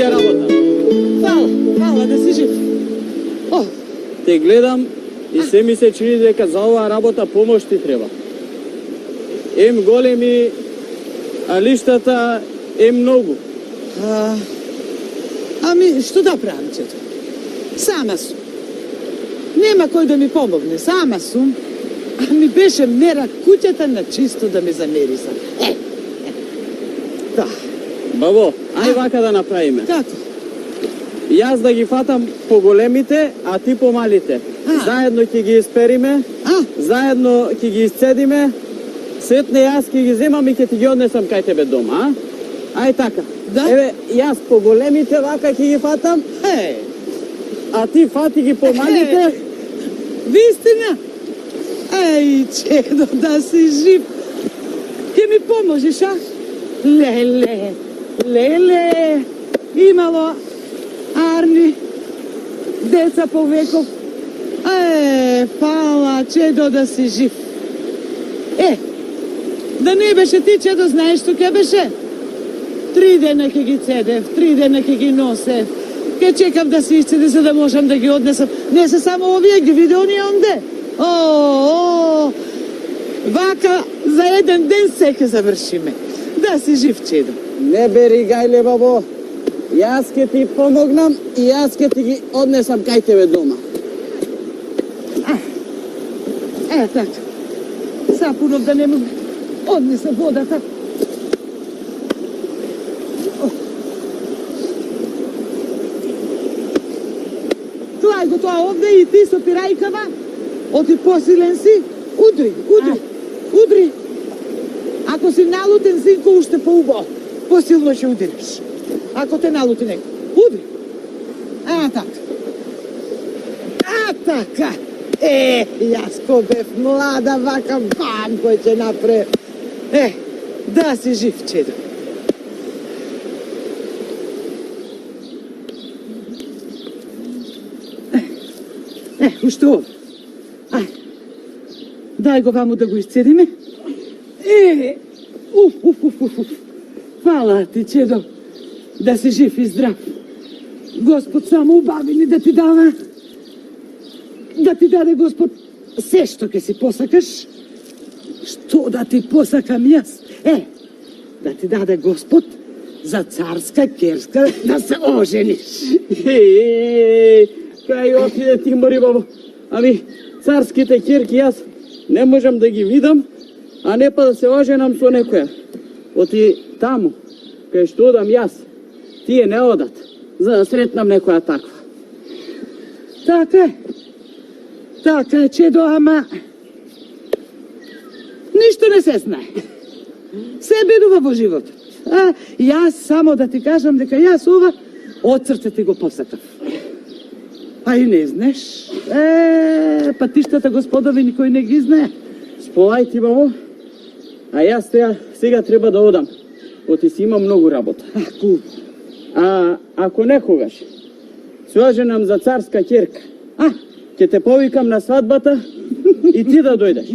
е работа. Фала да си жив. О, Те гледам и се ми се чини дека за оваа работа помош ти треба. Ем големи, а лиштата е многу. ами, што да правам, чето? Сама сум. Нема кој да ми помогне, сама сум. А ми беше мера куќата на чисто да ми замериса. Да, Бабо, ај вака да направиме. како? Јас да ги фатам по големите, а ти по малите. Заедно ќе ги испериме, заедно ќе ги исцедиме, сетне јас ќе ги земам и ќе ти ги однесам кај тебе дома, а? Ај така. Да. Еве, јас по големите вака ќе ги фатам, а ти фати ги по малите. Вистина? Еј, чедо, да си жив. Ќе ми поможеш, а? Леле, имало Арни, деца по веков. Фала, чедо, да си жив. Да не беше ти, чедо, знаеш што ќе беше? 3 дена ќе ги цедев, 3 дена ќе ги носев. Ке чекам да се исцеди за да можам да ги однесам. Не се само овие, ги виде оние онде. Вака за еден ден се ќе завршиме. Да си жив, чедо. Не бери гајле, бабо. Јас ќе ти помогнам и јас ќе ти ги однесам кај тебе дома. Така. Сапунов да не му однесе водата. Тоа го тоа овде и ти со пирајкава. Оти посилен си, удри. Ако си налутен, синко, уште поубаво. Посилно ќе удриш. Ако те налути некој, удри. Така. Јас ко бев млада, вака бам кој ќе направи. Да си жив, чедо. Уште ово. Дај го ваму да го исцедиме. Фала ти, чедо, да си жив и здрав. Господ само убавини да ти дава. Да ти даде Господ се што ќе си посакаш. Што да ти посакам јас? Да ти даде Господ за царска керска да се ожениш. Кај отиде ти, мори, бабо. Ами, царските керки јас не можам да ги видам, а не па да се оженам со некоја. Оти таму, кај што одам јас, тие не одат, за да сретнам некоја таква. Така е, чедо, ама ништо не се знае. Се бедува во животот. Јас само да ти кажам дека јас ова од срце ти го посакав. А и не знаеш. Патиштата Господови никој не ги знае. Сполај ти, бабо, а јас сега треба да одам. Оти си има многу работа. Ако некогаш се оженам за царска керка, ќе те повикам на свадбата и ти да дојдеш.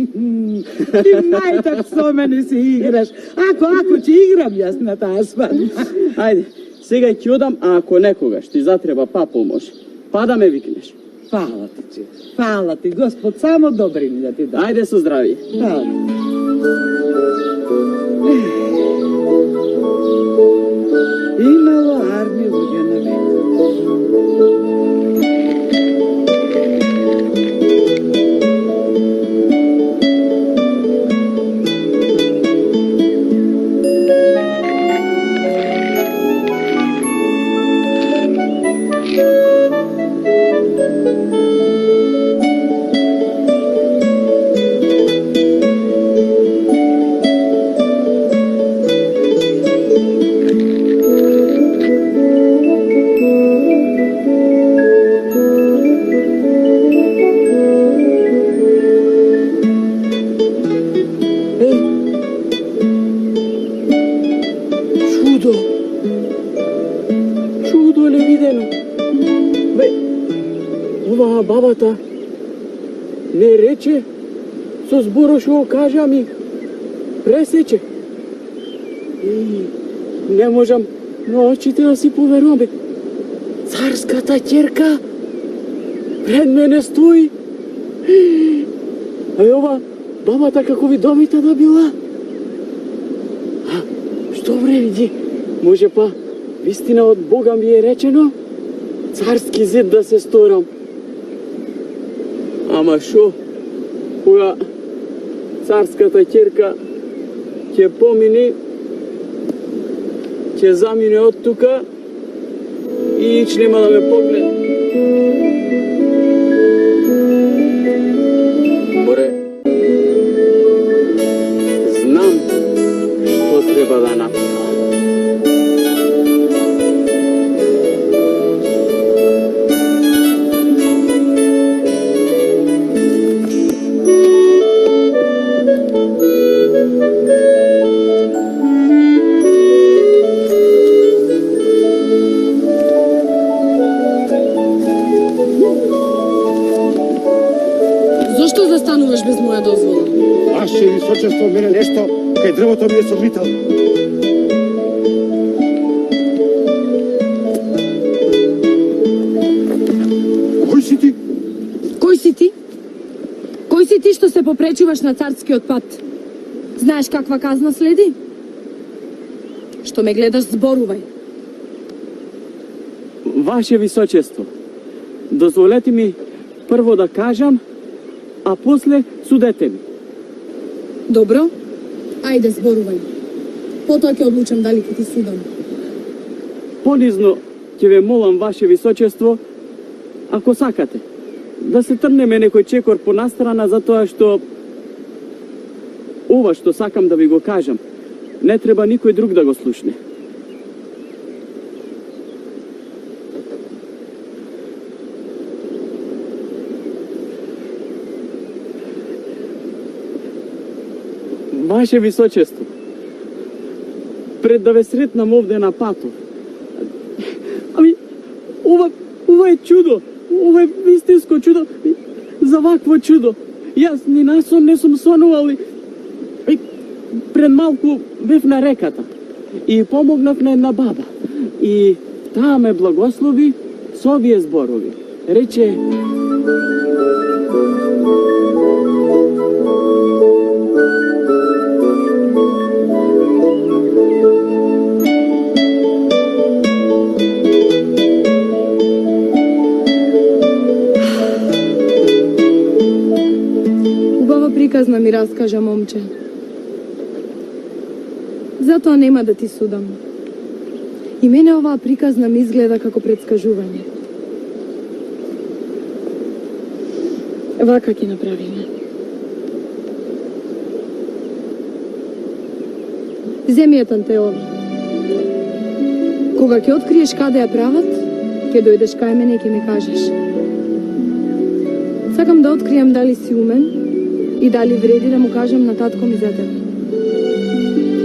Ти мајтак со мене си играш. Ако ќе играм јас на таа свадба. Ајде, сега ќе одам, а ако некогаш ти затреба помош, па да ме викнеш. Фала ти, че. Фала ти, Господ, само добрини да ти да. Ајде со здравие. Фала. Имало Арни луѓе на векот. Чудо невидено. Оваа бабата не рече со зборот што го кажа, ми пресече. Не можам Но очите да си поверувам, бе. Царската ќерка пред мене стои. А ова бабата како видовита да била. Што вреди? Може па вистина од Бога ми е речено царски зид да се сторам. Ама шо? Кога царската ќерка ќе помине, ќе замине од тука и ич нема да ме погледа. Море, знам што треба да направам. Зошто застануваш без моја дозвола? Ваше височество, мене нешто кај дрвото ми е соглитал. Кој си ти? Кој си ти? Кој си ти што се попречуваш на царскиот пат? Знаеш каква казна следи? Што ме гледаш, зборувај. Ваше височество, дозволете ми прво да кажам, а после судете ми. Добро? Ајде, зборувај. Потоа ќе одлучам дали ќе ти судам. Понизно ќе ве молам, ваше височество, ако сакате, да се трнеме некој чекор по настрана, затоа што ова што сакам да ви го кажам, не треба никој друг да го слушне. Ваше височество, пред да ве сретнам овде на патот, ами, ова е чудо, ова е вистинско чудо, за вакво чудо. Јас ни на сон не сум сонувал и пред малку бев на реката и помогнав на една баба. И таа ме благослови со овие зборови. Рече: Приказна ми раскажа, момче. Затоа нема да ти судам. И мене оваа приказна ми изгледа како предскажување. Вака ќе направиме. Земи ја тантелова. Кога ќе откриеш каде ја прават, ќе дојдеш кај мене и ќе ми кажеш. Сакам да откријам дали си умен и дали вреди да му кажам на татко ми за тебе.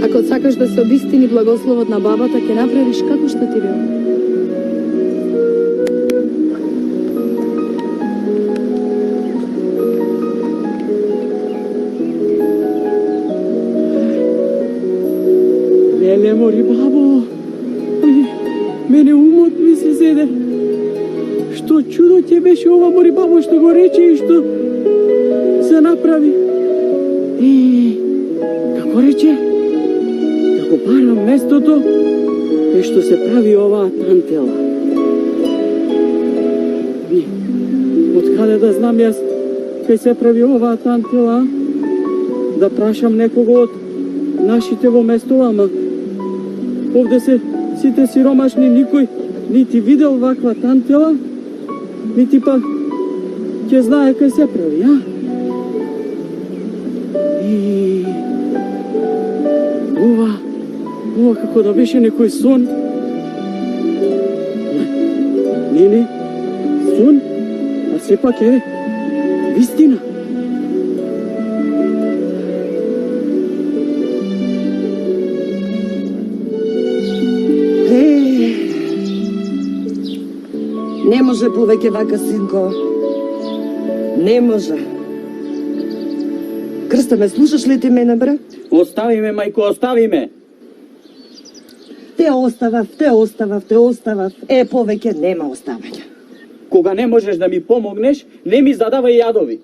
Ако сакаш да се обистини благословот на бабата, ќе направиш како што ти велам. леле, мори бабо, мене умот ми се зеде. Што чудо ќе беше ова, мори бабо, што го рече и што се направи. Како рече? Да го барам местото кај што се прави оваа тантела. Од каде да знам јас кај се прави оваа тантела? Да прашам некого од нашите во местова, ама овде се сите сиромашни, никој нити видел ваква тантела, нити па ќе знае кај се прави, а? Ова како да беше некој сон. Не, сон, а сепак е вистина. Не може повеќе вака, синко. Не може. Крста, ме слушаш ли ти мене, бре? Остави ме, мајко, остави ме. Те Те оставав. Е, повеќе нема оставање. Кога не можеш да ми помогнеш, не ми задавај јадови.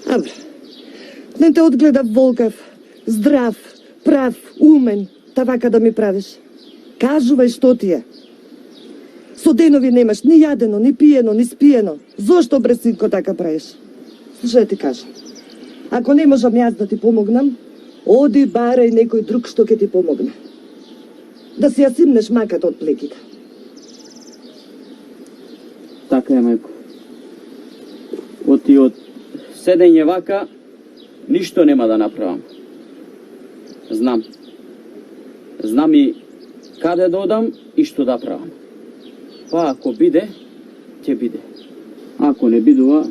Добро. Не те одгледав волкав, здрав, прав, умен, та вака да ми правиш. Кажувај што ти е. Со денови немаш ни јадено, ни пиено, ни спиено. Зошто, бре, синко, така правиш? Слушај да ти кажам. Ако не можам јас да ти помогнам, оди барај некој друг што ќе ти помогне. Да си ја симнеш маката од плеките. Така е, мајко. Од седење вака, ништо нема да направам. Знам. Знам и каде да одам и што да правам. Па ако биде, ќе биде. Ако не бидува,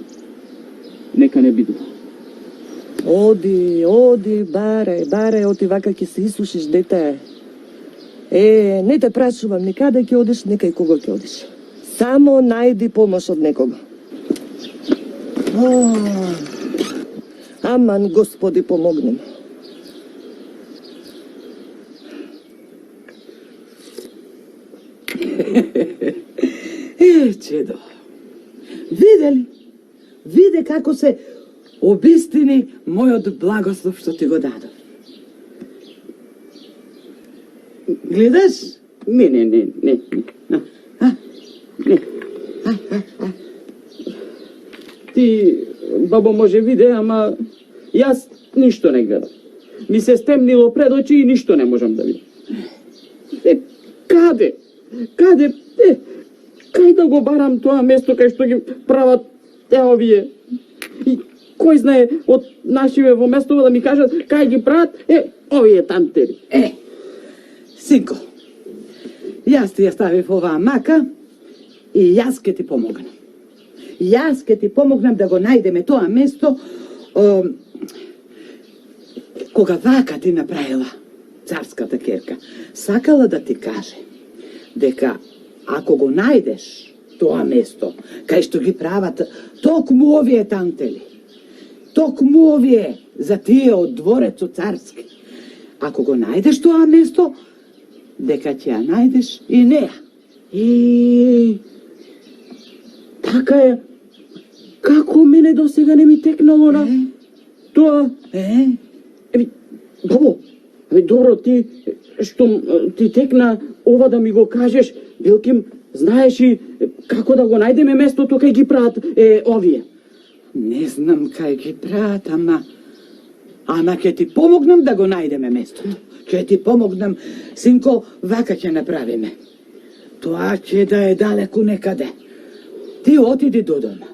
нека не бидува. Оди, барај, оти вака ќе се исушиш, дете. Не те прашувам ни каде ќе одиш, ни кај кого ќе одиш. Само најди помош од некого. Аман, Господи, помогнем. Чедо. Виде како се обистини мојот благослов што ти го дадов. Гледаш? Не. Не. Ти, бабо, може виде, ама јас ништо не гледам. Ми се стемнило пред очи и ништо не можам да видам. Каде? Кај да го барам тоа место кај што ги прават овие? И кој знае од нашиве во местово да ми кажат кај ги прават овие тантери? Синко, јас ти ја ставив оваа мака и јас ке ти помогнам. Јас ке ти помогнам да го најдеме тоа место кога вака ти направила царската керка. Сакала да ти каже дека ако го најдеш тоа место кај што ги прават токму овие тантели, токму овие за тие од дворецот царски, ако го најдеш тоа место, дека ќе ја најдеш и неа. Така е. Како мене до сега не ми текнало на тоа? Бабо, добро, ти што ти текна ова да ми го кажеш, Билким, знаеш и како да го најдеме местото кај ги прават овие? Не знам кај ги прават, ама ќе ти помогнам да го најдеме местото. Ќе ти помогнам, синко, вака ќе направиме. Тоа ќе да е далеку некаде. Ти отиди до дома.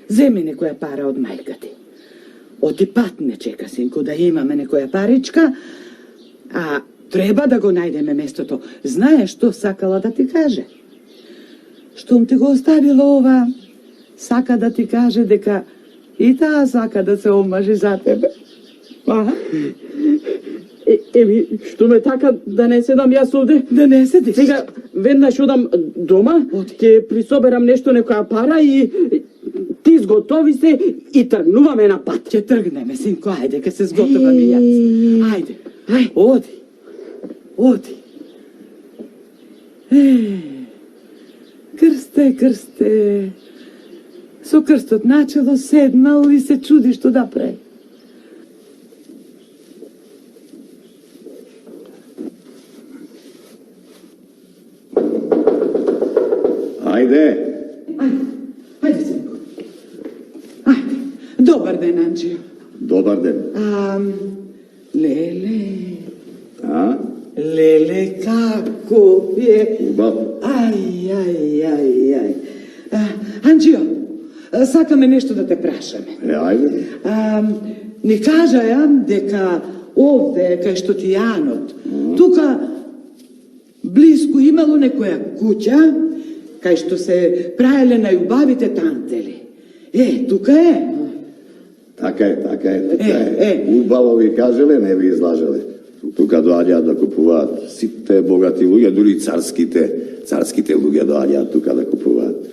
Земи некоја пара од мајка ти. Оти пат не чека, синко, да имаме некоја паричка, а треба да го најдеме местото. Знаеш што сакала да ти каже? Штом ти го оставила ова, сака да ти каже дека и таа сака да се омажи за тебе. Што ме така да не седам јас овде? Да не седиш. Сега веднаш одам дома, ќе присоберам нешто, некоја пара и ти зготови се и тргнуваме на пат. Ќе тргнеме, синко, ајде, ке се зготовам и јас. Ајде, оди. Крсте. Со крстот начело седнал и се чуди што да прави. Ајде, синко. Ајде. Добар ден, Анџио. добар ден. Леле, како е? Убаво. Ај. Анџио, сакаме нешто да те прашаме. Ајде. Ни кажаја дека овде, кај што ти јанот, тука близко имало некоја куќа, кај што се праеле најубавите тантели. Тука е. Така е. Убаво ви кажеле, не ви излажеле. Тука доаѓаат да купуваат сите богати луѓе, дури царските луѓе доаѓаат тука да купуваат.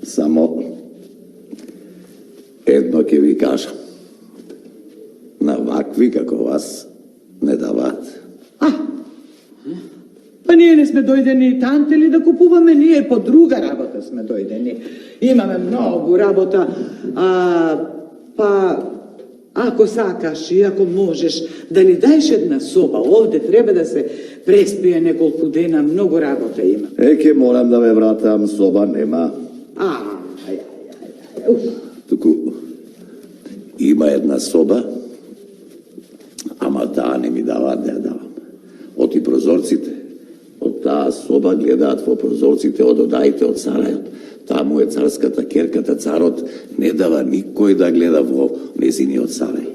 Само едно ќе ви кажам. На вакви како вас не даваат. сме дојдени тантели да купуваме, ние по друга работа сме дојдени. Имаме многу работа, па ако сакаш и ако можеш да ни даеш една соба, овде треба да се преспие неколку дена, многу работа има. Ке морам да ве вратам, соба нема. Туку има една соба, ама таа не ми даваат да ја давам. Оти прозорците, од таа соба гледаат во прозорците од одаите од сарајот. Таму е царската керката, царот не дава никој да гледа во незиниот сарај.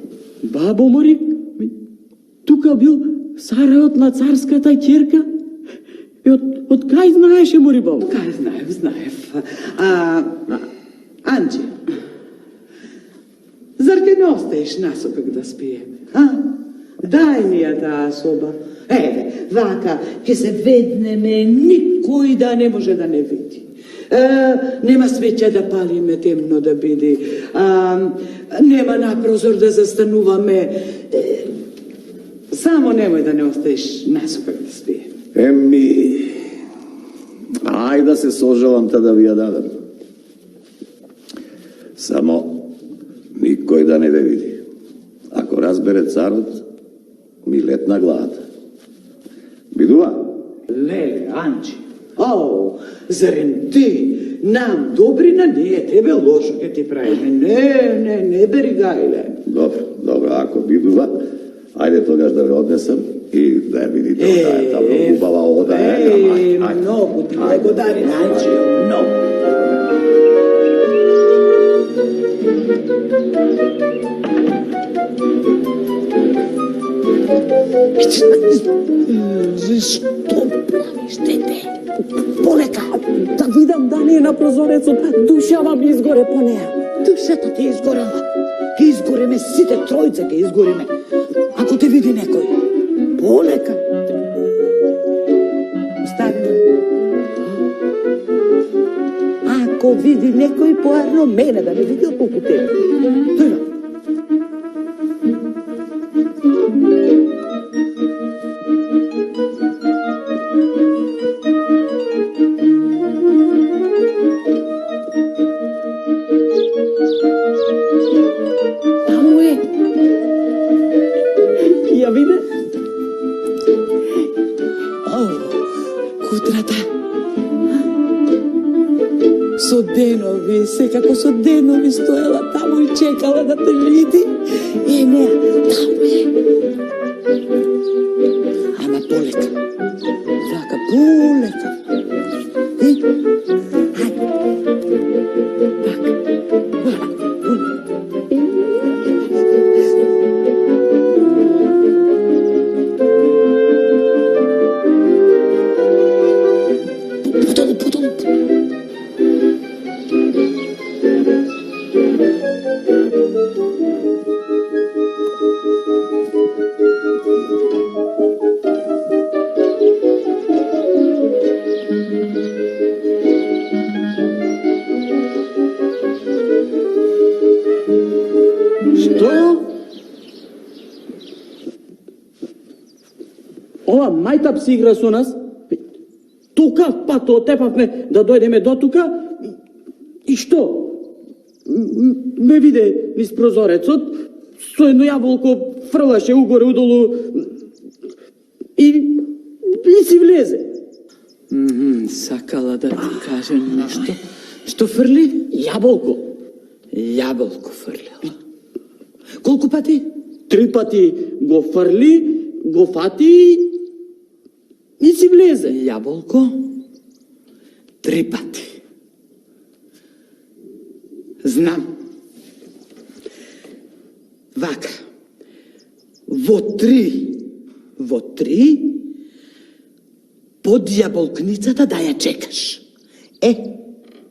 Бабо мори, тука бил сарајот на царската керка? И од кај знаеше мори бабо? Кај знаев. Анđe, zar ke ne ostaješ nasopek da spijeme? Daj mi ja ta soba. Eve, vaka, ke se vedneme, nikoj da ne može da ne vidi. Nema sveća da palime temno da bidi. Nema na prozor da zastanuvame. Samo nemoj da ne ostaješ nasopek da spijeme. Ај да се сожалам та да ви ја дадам. Само никој да не ве види. Ако разбере царот, ми летна главата. Бидува? Леле, Анđe, зарем ти нам добрина, ние тебе лошо ке ти правиме. Не бери гајле. Добро, ако бидува, ајде тогаш да ве однесам и да ја видите одајата, многу убава одаја. Многу ти благодари, Анđe, многу. Што правиш, дете? Полека, да видам дали е на прозорецот, душава ми изгоре по неја. Душата ти изгорела. Ке изгореме сите тројца, ке изгореме. Ако те види некој, полека. Остави ме. Ако види некој, поарно мене да не види колку тебе. Дојва. Таму е. Ја виде? Кутрата. Со денови, секако со денови стоела таму и чекала да те види. И не, таму е. Ама полека. Вака, полека. И, ајде. Вака, Ова мајтап си игра со нас. Тука пат отепавме да дојдеме до тука. И што? Ме виде низ прозорецот, со едно јаболко фрлаше угоре удолу и си влезе. Сакала да ти каже нешто. Што фрли? Јаболко. Јаболко фрлила. Колку пати? 3 пати го фрли, го фати и си влезе. Јаболко 3 пати. Знам. Вака. Во три под јаболкницата да ја чекаш.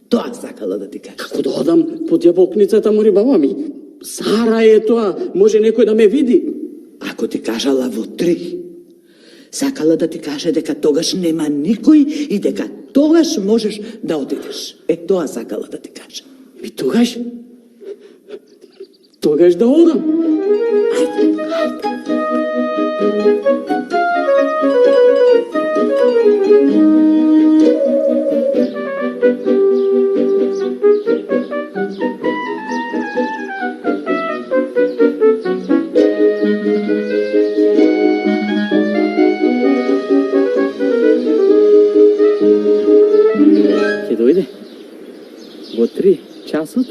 Тоа сакала да ти кажеш. Како да одам под јаболкницата, мори баба ми? Сара е тоа, може некој да ме види. Ако ти кажала во 3, сакала да ти каже дека тогаш нема никој и дека тогаш можеш да одидеш. Тоа сакала да ти каже. И тогаш да одам. Ајде. дојде. Во 3 часот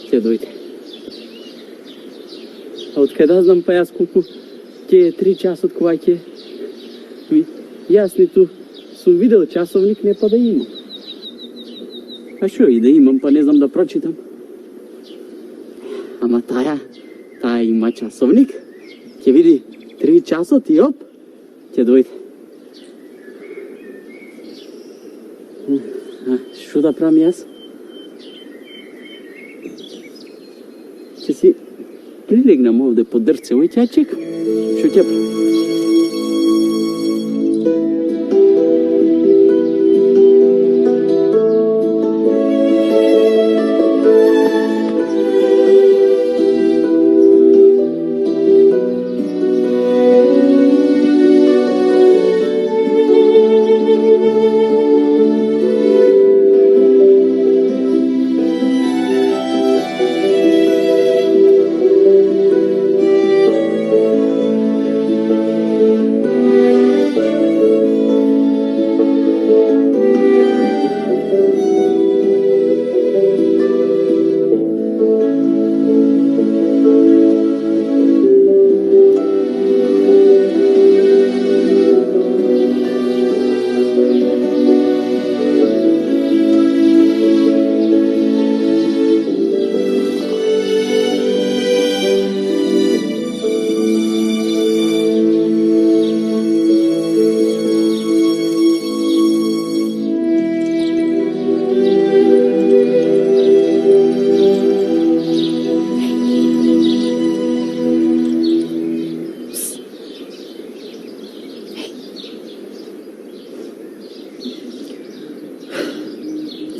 ќе дојде. А од кај да знам па јас колку ќе е 3 часот кога ќе... Јас ниту сум видел часовник, не па да имам. А шо и да имам, па не знам да прочитам. Ама таа има часовник, ќе види 3 часот и оп, ќе дојде. Шо да правам јас? Ќе си прилегнам овде под дрцево и ќе ја чекам. Шо ќе правам?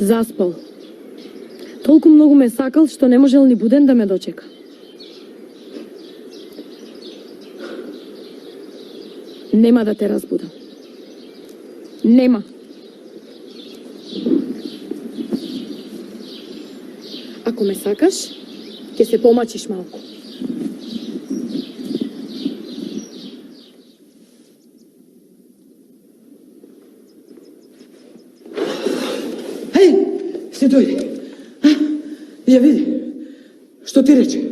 Заспал. Толку многу ме сакал, што не можел ни буден да ме дочека. Нема да те разбудам. Нема. Ако ме сакаш, ќе се помачиш малку. Се дојде. Ја види. Што ти рече?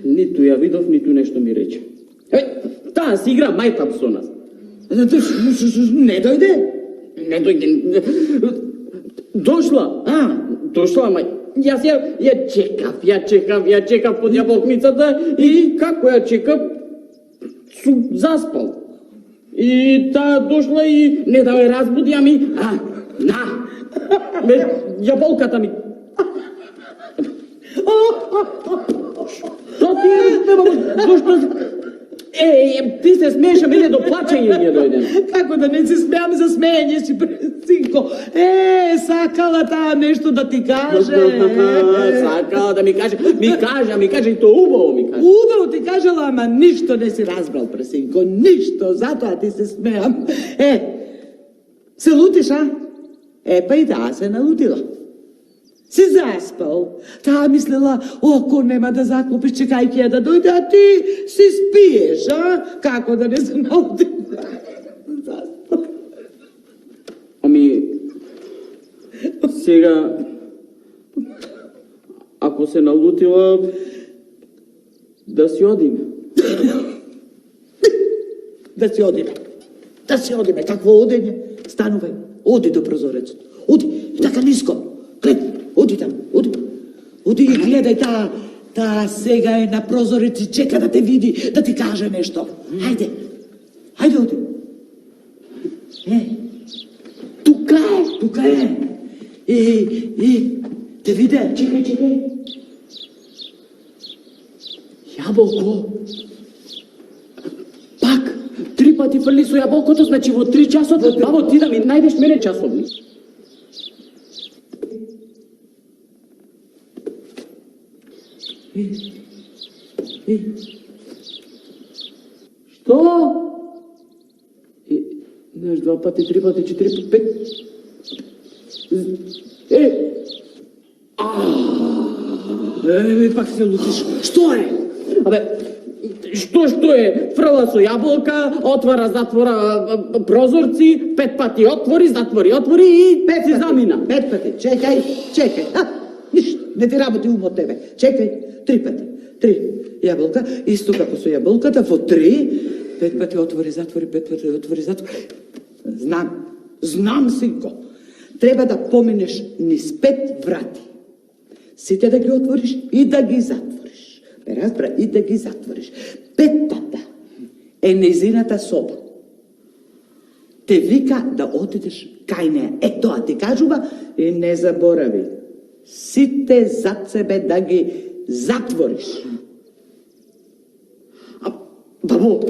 Ниту ја видов, ниту нешто ми рече. Таа си игра мајтап со нас. Не дојде? Не дојде. Дошла. Дошла, ама јас ја чекав под јаболкницата и како ја чекав, сум заспал. И таа дошла и не да ме разбуди, ами јаболката ми. Што ти е? Зошто? Ти се смееш, а мене до плачење ми е дојдено. Како да не се смеам за смеење си, синко? Сакала таа нешто да ти каже. Сакала да ми каже. Ми каже и то убаво ми каже. Убаво ти кажала, ама ништо не си разбрал, пресинко, ништо, затоа ти се смеам. Се лутиш, а? Па и таа се налутила. Си заспал. Таа мислела, око нема да заклопиш, чекајќи ја да дојде, а ти си спиеш, а? Како да не се налути? Заспал. Ами, сега, ако се налутила, да си одиме. Да си одиме, какво одење? Станувај, оди до прозорецот. Оди, така ниско. Гледај, оди там, оди и гледај таа сега е на прозорец и чека да те види, да ти каже нешто. Хајде, оди. Тука е. Те виде, чекај. Јаболко. Пак, 3 пати фрли со јаболкото, значи во 3 часот, бабо, ти да ми најдеш мене часовник. Што? Знаеш, 2 пати, 3 пати, 4 пати, 5. Пак се лутиш. Што е? Абе, Што е? Фрла со јаболка, отвара, затвора прозорци, 5 пати отвори, затвори и Пет си пати, замина. 5 пати. Чекај. Ништо, не ти работи ум од тебе. Чекај, 3 пати. 3. Јаболка, исто како со јаболката, во 3, 5 пати отвори, затвори, 5 пати отвори, затвори. Знам, синко. Треба да поминеш низ 5 врати. Сите да ги отвориш и да ги затвориш. Ме разбра, и да ги затвориш. 5-тата е незината соба. Те вика да отидеш кај неа. Е, тоа ти кажува и не заборави. Сите зад себе да ги затвориш. Бабо,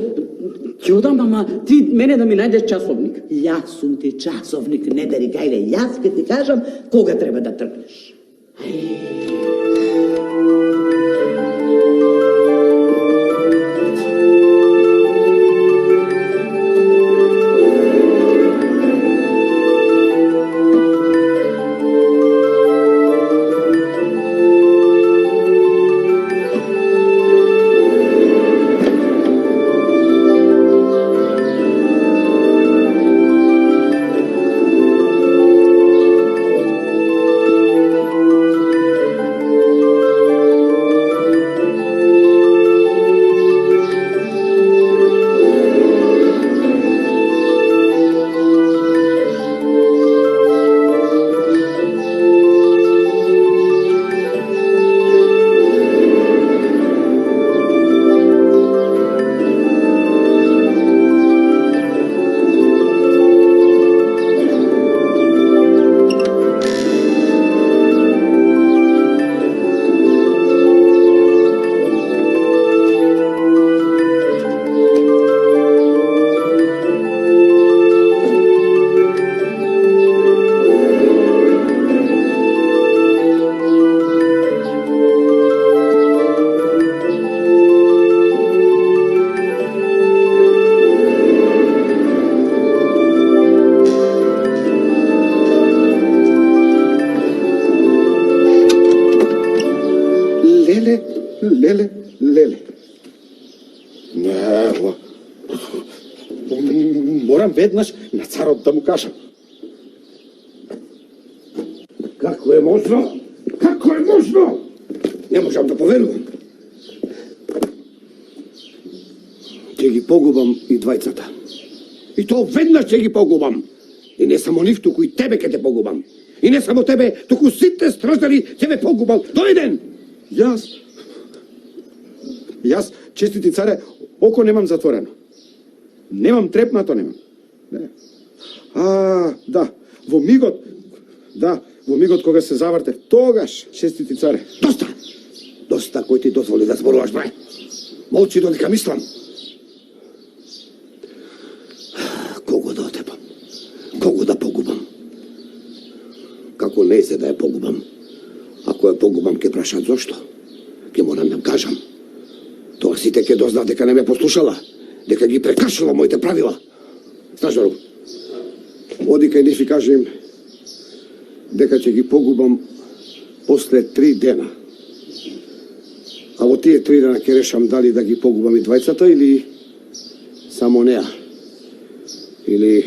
ќе одам, ама ти мене да ми најдеш часовник. Јас сум ти часовник, не бери гајле. Јас ке ти кажам кога треба да тргнеш. Леле. Не, морам веднаш на царот да му кажам. Како е можно? Како е можно? Не можам да поверувам. Ќе ги погубам и двајцата. И то веднаш ќе ги погубам. И не само нив, туку и тебе ќе те погубам. И не само тебе, туку сите стражари ќе ме погубам. Дојден! Јас, честити царе, око немам затворено. Немам трепнато, немам. Не. Да, во мигот кога се завртев, тогаш, честити царе. Доста, кој ти дозволи да зборуваш, бре. Молчи додека мислам. Кого да отепам? Кого да погубам? Како не се да ја погубам? Ако ја погубам, ке прашат зошто. Ке морам да кажам. Тоа сите ке дознав дека не ме послушала, дека ги прекршила моите правила. Стражару, оди кај нив и кажи им дека ќе ги погубам после 3 дена. А во тие 3 дена ќе решам дали да ги погубам и двајцата или само неа. Или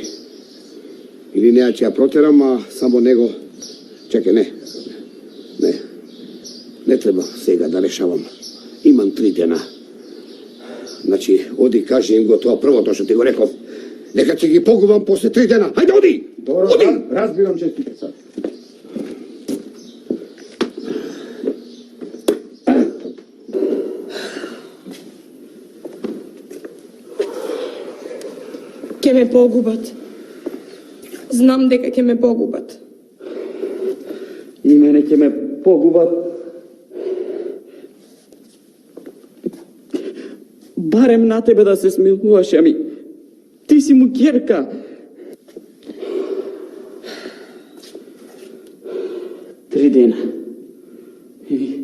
неа ќе ја протерам, а само него... Чекај, не треба сега да решавам. Имам 3 дена. Значи, оди, кажи им го тоа првото што ти го реков, дека ќе ги погубам после 3 дена. Хајде, оди! Оди! Разбирам, честите цар. Ке ме погубат. Знам дека ќе ме погубат. И мене ќе ме погубат. Барем на тебе да се смилуваш, ами ти си му ќерка. Три дена. И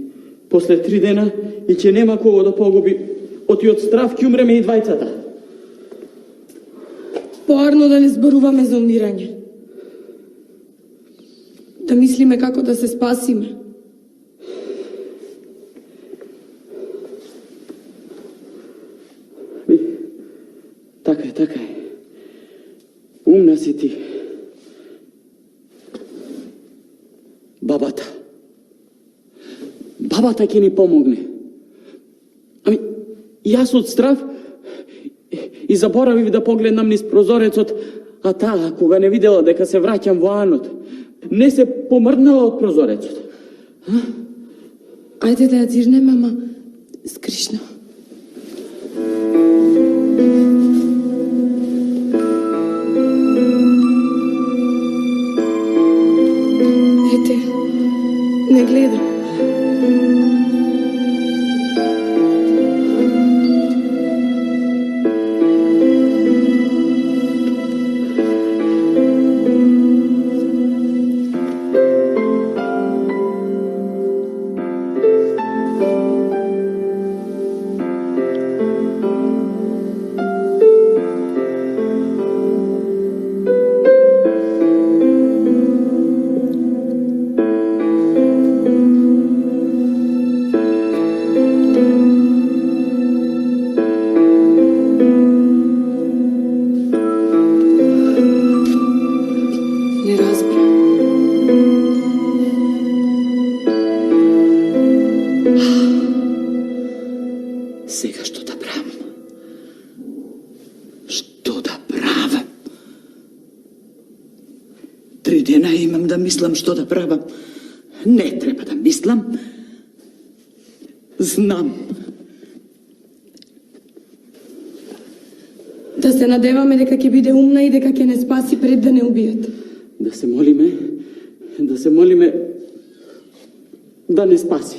после 3 дена и ќе нема кого да погуби. Оти од страв ќе умреме и двајцата. Поарно да не зборуваме за умирање. Да мислиме како да се спасиме. Бабата. Бабата ќе ни помогне. Ами, јас од страв и заборавив да погледнам низ прозорецот, а таа, кога не видела дека се враќам во Анот, не се помрднала од прозорецот. Ајде да ја дзирнеме, ама скришно. Ете, не гледа. Не разбра. Сега што да правам? Што да правам? 3 дена имам да мислам што да правам. Не треба да мислам. Знам. Да се надеваме дека ќе биде умна и дека ќе не спаси пред да не убијат. Да се молиме да не спаси.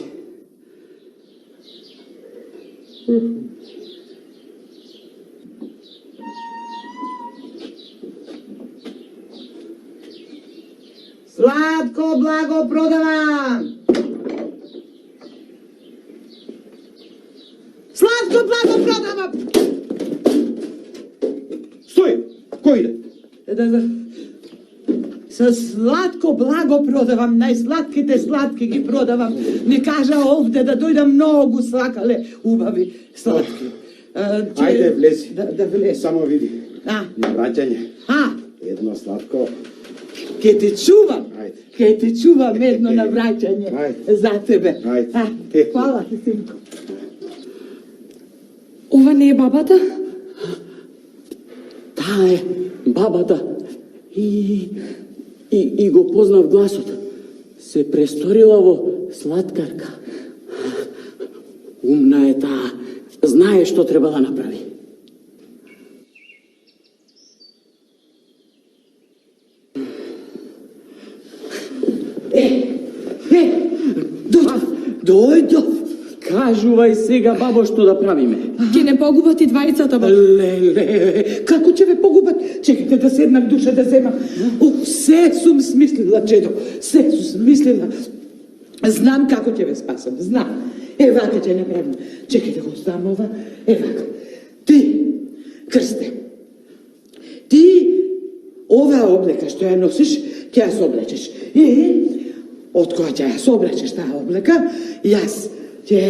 Сладко благо продавам! Сладко благо продавам! Стој! Кој иде? Да. Со сладко благо продавам, најсладките сладки ги продавам. Ни кажа овде да дојдам, многу сакале убави сладки. Ајде, влези. Да влези. Само види. А, На враќање. Едно сладко. ке те чувам. Ајде. Ке те чувам едно на враќање. Ајде. За тебе. Ајде. Хвала ти, синко. Ова не е бабата? Таа е бабата. И го познав гласот. Се престорила во сладкарка. Умна е таа. Знае што треба да направи. Дојдов. Кажувај сега, бабо, што да правиме. Ќе не погубат и двајцата, баба. Леле, како ќе ве погубат? Чекайте да седнам душа да земам. Се сум смислила, чедо. Се сум смислила. Знам како ќе ве спасам. Знам. Вака ќе направим. Чекайте го оставам ова. Вака. Ти, Крсте, ти оваа облека што ја носиш, ќе ја соблечеш. И од која ќе ја соблечеш таа облека, јас ќе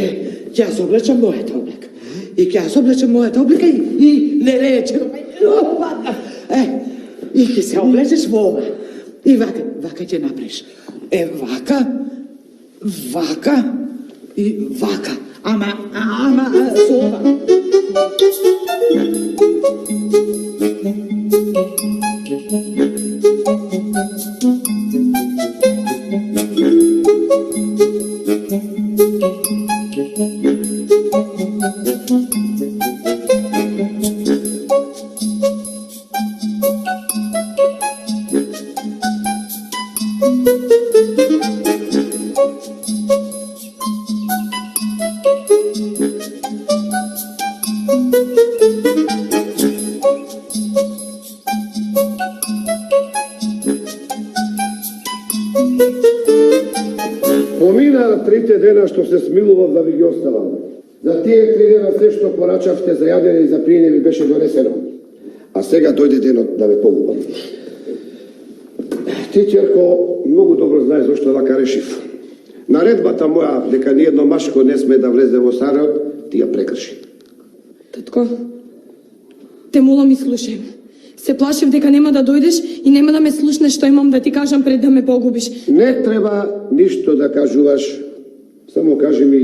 ја соблечам мојата облека. И ќе ја соблечам мојата облека и не рече. И ќе се облечеш во ова. И вака ќе направиш. Вака, вака и вака. Ама со ова. Помина 3 дена што се смилував да ви ги оставам. За тие 3 дена се што порачавте за јадење и за пиење ви беше донесено. А сега дојде денот да ве погубам. Ти, ќерко, многу добро знаеш зашто вака решив. Наредбата моја дека ниедно машко не сме да влезе во сарајот, ти ја прекрши. Татко, те молам и слушај. Се плашев дека нема да дојдеш и нема да ме слушнеш што имам да ти кажам пред да ме погубиш. Не треба ништо да кажуваш, само кажи ми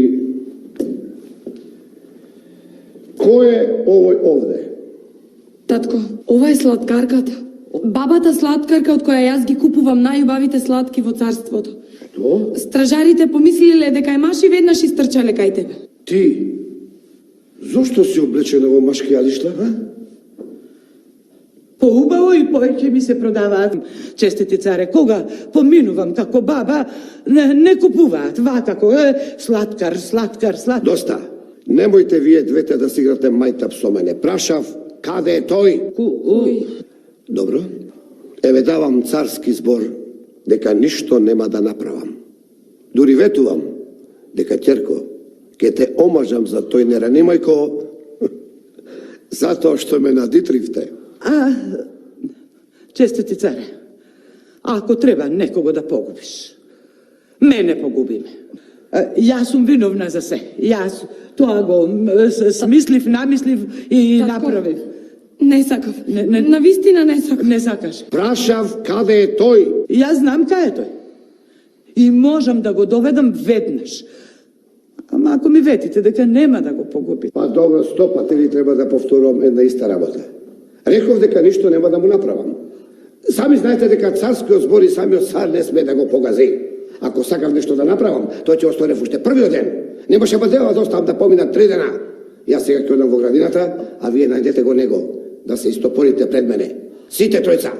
кој е овој овде? Татко, ова е сладкарката. Бабата сладкарка од која јас ги купувам најубавите сладки во царството. Што? Стражарите помислиле дека е маш и веднаш истрчале кај тебе. Ти, зошто си облечена во машки јадишта, а? Поубаво и повеќе ми се продаваат. Честити царе, кога поминувам како баба, не купуваат вакако, сладкар. Доста. Немојте вие двете да си играте мајтап со мене. Прашав, каде е тој? Добро. Еве давам царски збор дека ништо нема да направам. Дури ветувам дека ќерко, ке те омажам за тој неранимајко, затоа што ме надитривте. Честити царе, ако треба некого да погубиш, мене погуби ме. Јас сум виновна за се. Јас тоа го смислив, намислив и Татко, направив. Не сакав. Навистина не сакав. Не сакаш. Прашав каде е тој? Јас знам кај е тој. И можам да го доведам веднаш. Ама ако ми ветите дека нема да го погубите. Па добро, 100 пати ли треба да повторувам една иста работа? Реков дека ништо нема да му направам. Сами знаете дека царскиот збор и самиот цар не сме да го погази. Ако сакам нешто да направам, тој ќе осторев уште првиот ден. Немаше бадела да оставам да поминат 3 дена. Јас сега ќе одам во градината, а вие најдете го него, да се истопорите пред мене. Сите тројца.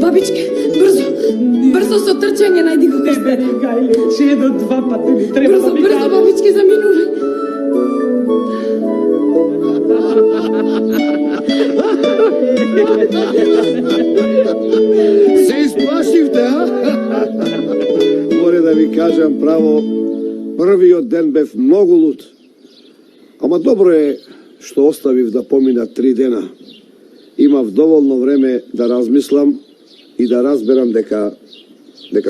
Бабичке, брзо со трчање најди го крстен. Гајле, че до 2 пати ми треба да ми Брзо, бабичке, заминувај. Се исплашивте, а? Море да ви кажам право, првиот ден бев многу луд. Ама добро е што оставив да помина 3 дена. Имав доволно време да размислам и да разберам дека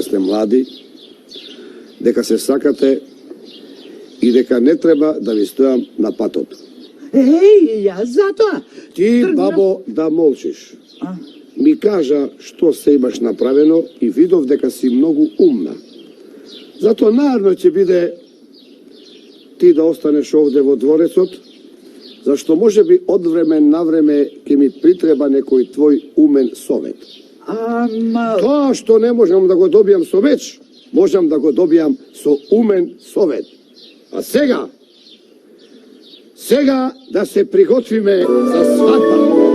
сте млади, дека се сакате и дека не треба да ви стојам на патот. Јас затоа. Ти, бабо, да молчиш. Ми кажа што се имаш направено и видов дека си многу умна. Затоа најарно ќе биде ти да останеш овде во дворецот, зашто може би од време на време ќе ми притреба некој твој умен совет. Ама... Тоа што не можам да го добијам со меч, можам да го добијам со умен совет. А сега да се приготвиме за свадба.